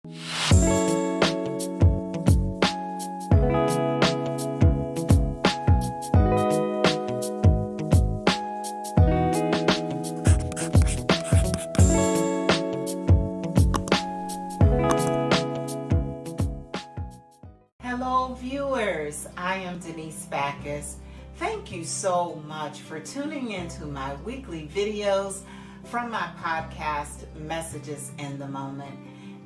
Hello viewers, I am Denise Backus. Thank you so much for tuning into my weekly videos from my podcast, Messages in the Moment.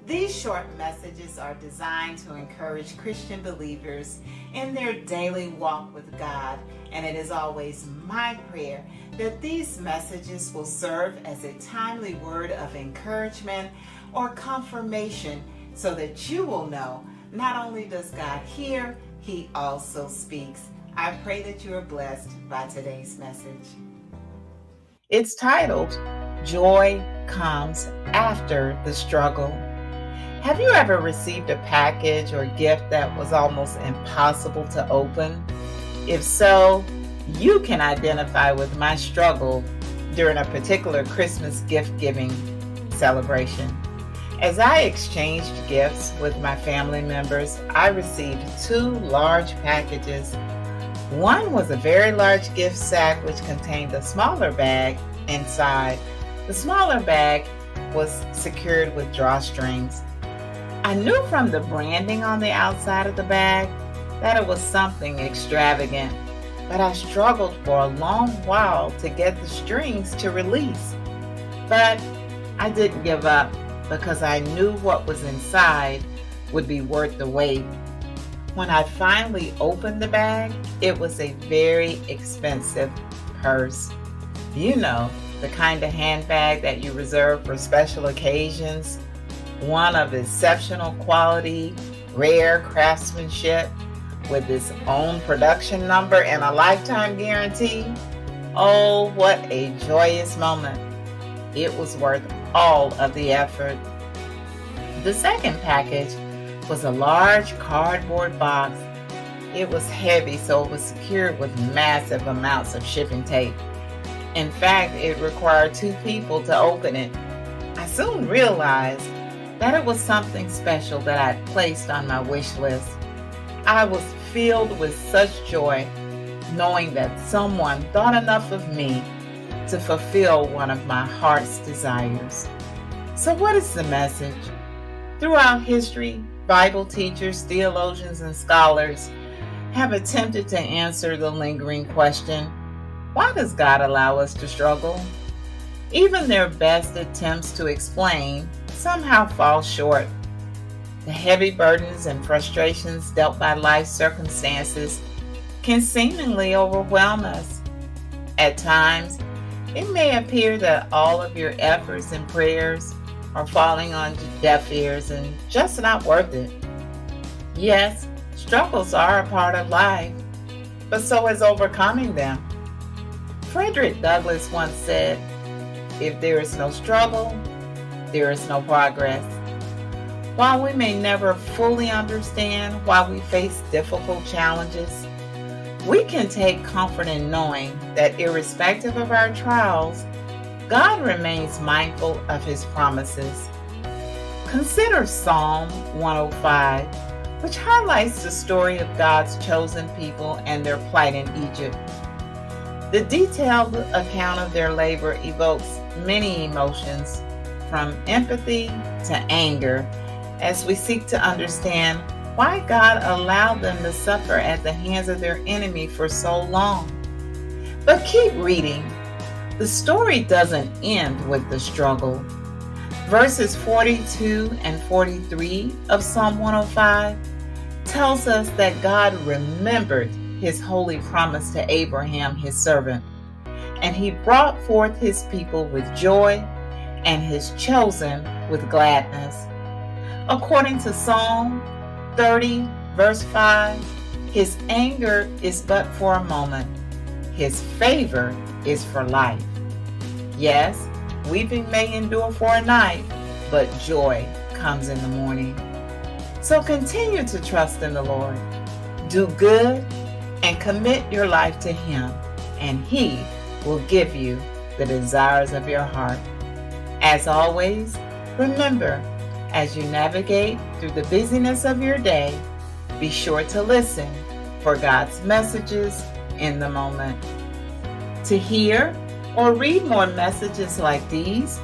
These short messages are designed to encourage Christian believers in their daily walk with God, and it is always my prayer that these messages will serve as a timely word of encouragement or confirmation so that you will know not only does God hear, He also speaks. I pray that you are blessed by today's message. It's titled, Joy Comes After the Struggle. Have you ever received a package or gift that was almost impossible to open? If so, you can identify with my struggle during a particular Christmas gift-giving celebration. As I exchanged gifts with my family members, I received 2 large packages. One was a very large gift sack which contained a smaller bag inside. The smaller bag was secured with drawstrings. I knew from the branding on the outside of the bag that it was something extravagant, but I struggled for a long while to get the strings to release. But I didn't give up, because I knew what was inside would be worth the wait. When I finally opened the bag, it was a very expensive purse. You know, the kind of handbag that you reserve for special occasions, one of exceptional quality, rare craftsmanship, with its own production number and a lifetime guarantee. Oh, what a joyous moment. It was worth all of the effort. The second package was a large cardboard box. It was heavy, so it was secured with massive amounts of shipping tape. In fact, it required 2 people to open it. I soon realized that it was something special that I had placed on my wish list. I was filled with such joy knowing that someone thought enough of me to fulfill one of my heart's desires. So what is the message? Throughout history, Bible teachers, theologians, and scholars have attempted to answer the lingering question, why does God allow us to struggle? Even their best attempts to explain somehow fall short. The heavy burdens and frustrations dealt by life's circumstances can seemingly overwhelm us. At times, it may appear that all of your efforts and prayers are falling on deaf ears and just not worth it. Yes, struggles are a part of life, but so is overcoming them. Frederick Douglass once said, if there is no struggle, there is no progress. While we may never fully understand why we face difficult challenges, we can take comfort in knowing that irrespective of our trials, God remains mindful of His promises. Consider Psalm 105, which highlights the story of God's chosen people and their plight in Egypt. The detailed account of their labor evokes many emotions, from empathy to anger, as we seek to understand why God allowed them to suffer at the hands of their enemy for so long. But keep reading. The story doesn't end with the struggle. Verses 42 and 43 of Psalm 105 tells us that God remembered His holy promise to Abraham, His servant, and He brought forth His people with joy and His chosen with gladness. According to Psalm 30, verse 5, His anger is but for a moment. His favor is for life. Yes, weeping may endure for a night, but joy comes in the morning. So continue to trust in the Lord. Do good and commit your life to Him, and He will give you the desires of your heart. As always, remember, As you navigate through the busyness of your day, be sure to listen for God's messages in the moment. To hear or read more messages like these,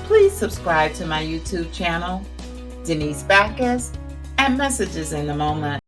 please subscribe to my YouTube channel, Denise Backus, and Messages in the Moment.